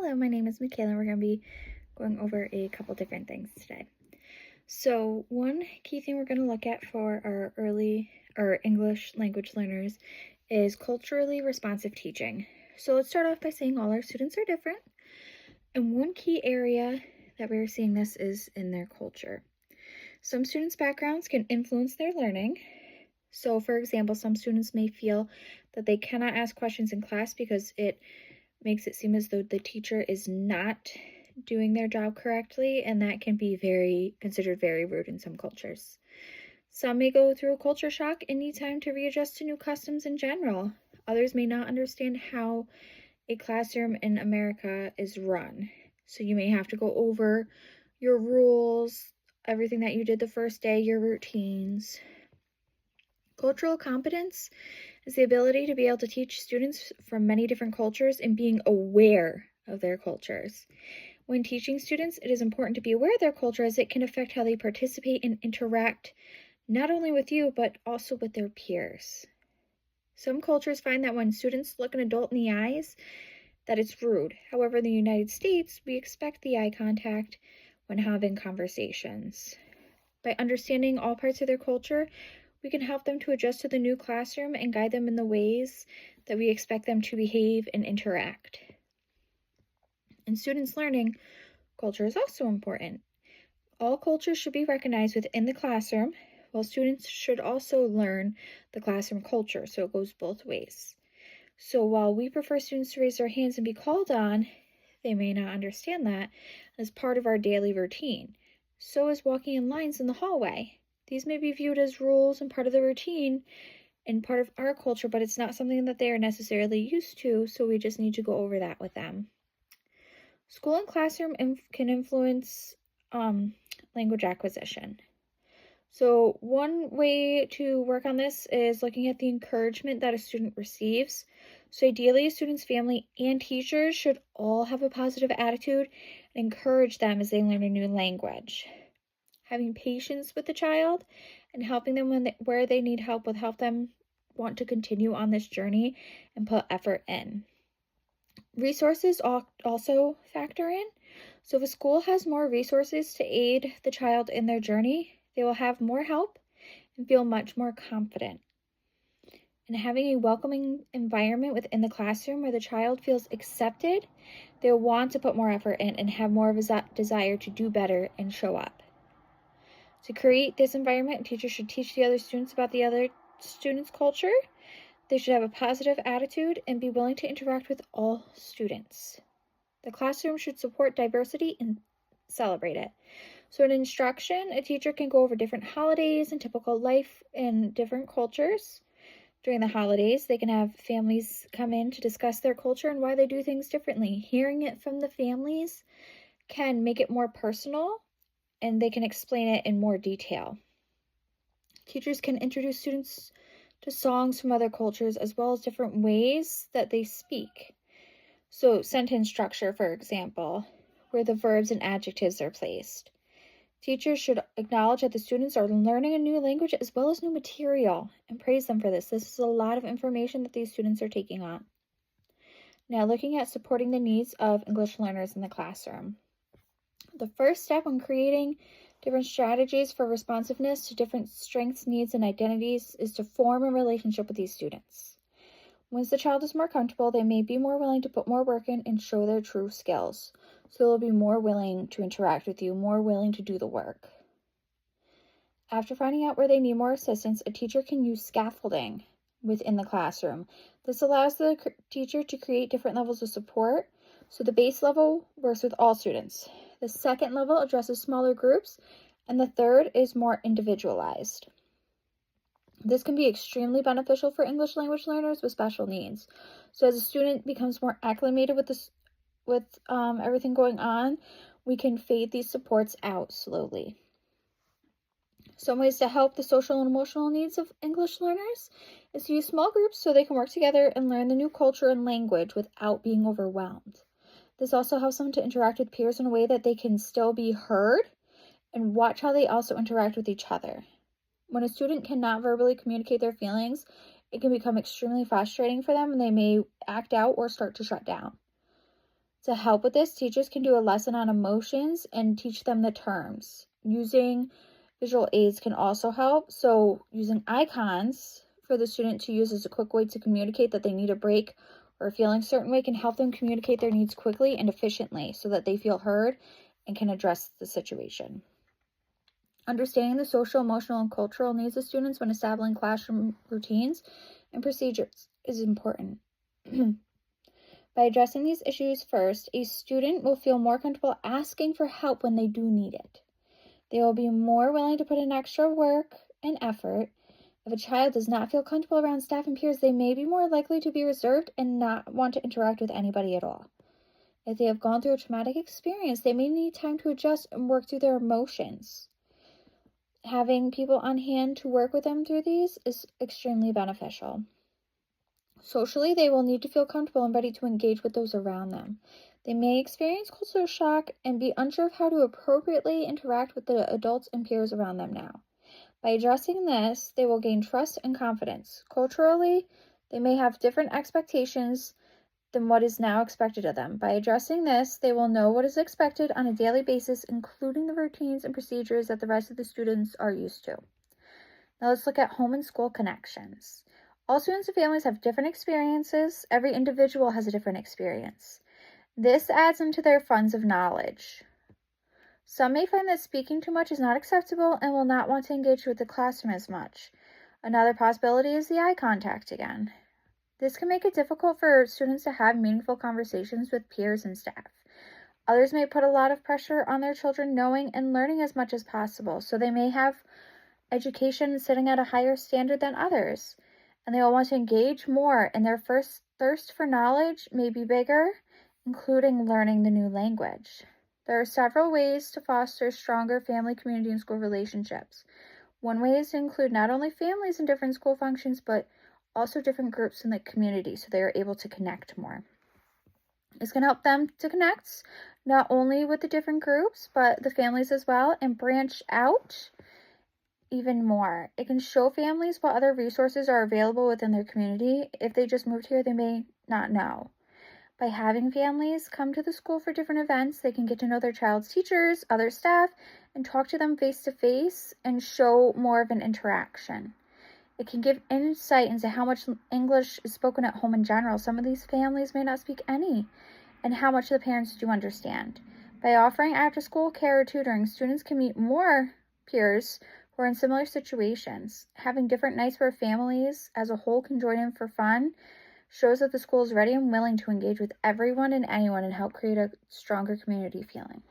Hello, my name is Michaela. We're going to be going over a couple different things today. So, one key thing we're going to look at for our early or English language learners is culturally responsive teaching. So, let's start off by saying all our students are different. And one key area that we're seeing this is in their culture. Some students' backgrounds can influence their learning. So, for example, some students may feel that they cannot ask questions in class because it makes it seem as though the teacher is not doing their job correctly, and that can be considered very rude in some cultures. Some may go through a culture shock and need time to readjust to new customs in general. Others may not understand how a classroom in America is run. So you may have to go over your rules, everything that you did the first day, your routines. Cultural competence is the ability to be able to teach students from many different cultures and being aware of their cultures. When teaching students, it is important to be aware of their culture as it can affect how they participate and interact not only with you, but also with their peers. Some cultures find that when students look an adult in the eyes, that it's rude. However, in the United States, we expect the eye contact when having conversations. By understanding all parts of their culture, we can help them to adjust to the new classroom and guide them in the ways that we expect them to behave and interact. In students' learning, culture is also important. All cultures should be recognized within the classroom, while students should also learn the classroom culture, so it goes both ways. So while we prefer students to raise their hands and be called on, they may not understand that as part of our daily routine. So is walking in lines in the hallway. These may be viewed as rules and part of the routine and part of our culture, but it's not something that they are necessarily used to, so we just need to go over that with them. School and classroom can influence language acquisition. So one way to work on this is looking at the encouragement that a student receives. So ideally, a student's family and teachers should all have a positive attitude and encourage them as they learn a new language. Having patience with the child and helping them where they need help will help them want to continue on this journey and put effort in. Resources also factor in. So if a school has more resources to aid the child in their journey, they will have more help and feel much more confident. And having a welcoming environment within the classroom where the child feels accepted, they'll want to put more effort in and have more of a desire to do better and show up. To create this environment, teachers should teach the other students about the other students' culture. They should have a positive attitude and be willing to interact with all students. The classroom should support diversity and celebrate it. So in instruction, a teacher can go over different holidays and typical life in different cultures. During the holidays, they can have families come in to discuss their culture and why they do things differently. Hearing it from the families can make it more personal, and they can explain it in more detail. Teachers can introduce students to songs from other cultures as well as different ways that they speak. So sentence structure, for example, where the verbs and adjectives are placed. Teachers should acknowledge that the students are learning a new language as well as new material and praise them for this. This is a lot of information that these students are taking on. Now, looking at supporting the needs of English learners in the classroom. The first step when creating different strategies for responsiveness to different strengths, needs, and identities is to form a relationship with these students. Once the child is more comfortable, they may be more willing to put more work in and show their true skills. So they'll be more willing to interact with you, more willing to do the work. After finding out where they need more assistance, a teacher can use scaffolding within the classroom. This allows the teacher to create different levels of support. So the base level works with all students. The second level addresses smaller groups, and the third is more individualized. This can be extremely beneficial for English language learners with special needs. So as a student becomes more acclimated with everything going on, we can fade these supports out slowly. Some ways to help the social and emotional needs of English learners is to use small groups so they can work together and learn the new culture and language without being overwhelmed. This also helps them to interact with peers in a way that they can still be heard and watch how they also interact with each other. When a student cannot verbally communicate their feelings, it can become extremely frustrating for them and they may act out or start to shut down. To help with this, teachers can do a lesson on emotions and teach them the terms. Using visual aids can also help. So using icons for the student to use as a quick way to communicate that they need a break or feeling a certain way can help them communicate their needs quickly and efficiently so that they feel heard and can address the situation. Understanding the social, emotional, and cultural needs of students when establishing classroom routines and procedures is important. By addressing these issues first, a student will feel more comfortable asking for help when they do need it. They will be more willing to put in extra work and effort. If a child does not feel comfortable around staff and peers, they may be more likely to be reserved and not want to interact with anybody at all. If they have gone through a traumatic experience, they may need time to adjust and work through their emotions. Having people on hand to work with them through these is extremely beneficial. Socially, they will need to feel comfortable and ready to engage with those around them. They may experience cultural shock and be unsure of how to appropriately interact with the adults and peers around them now. By addressing this, they will gain trust and confidence. Culturally, they may have different expectations than what is now expected of them. By addressing this, they will know what is expected on a daily basis, including the routines and procedures that the rest of the students are used to. Now let's look at home and school connections. All students and families have different experiences. Every individual has a different experience. This adds into their funds of knowledge. Some may find that speaking too much is not acceptable and will not want to engage with the classroom as much. Another possibility is the eye contact again. This can make it difficult for students to have meaningful conversations with peers and staff. Others may put a lot of pressure on their children knowing and learning as much as possible, so they may have education sitting at a higher standard than others, and they will want to engage more, and their first thirst for knowledge may be bigger, including learning the new language. There are several ways to foster stronger family, community, and school relationships. One way is to include not only families in different school functions, but also different groups in the community so they are able to connect more. It's going to help them to connect not only with the different groups, but the families as well, and branch out even more. It can show families what other resources are available within their community. If they just moved here, they may not know. By having families come to the school for different events, they can get to know their child's teachers, other staff, and talk to them face to face and show more of an interaction. It can give insight into how much English is spoken at home in general. Some of these families may not speak any, and how much the parents do understand. By offering after-school care or tutoring, students can meet more peers who are in similar situations. Having different nights where families as a whole can join in for fun shows that the school is ready and willing to engage with everyone and anyone and help create a stronger community feeling.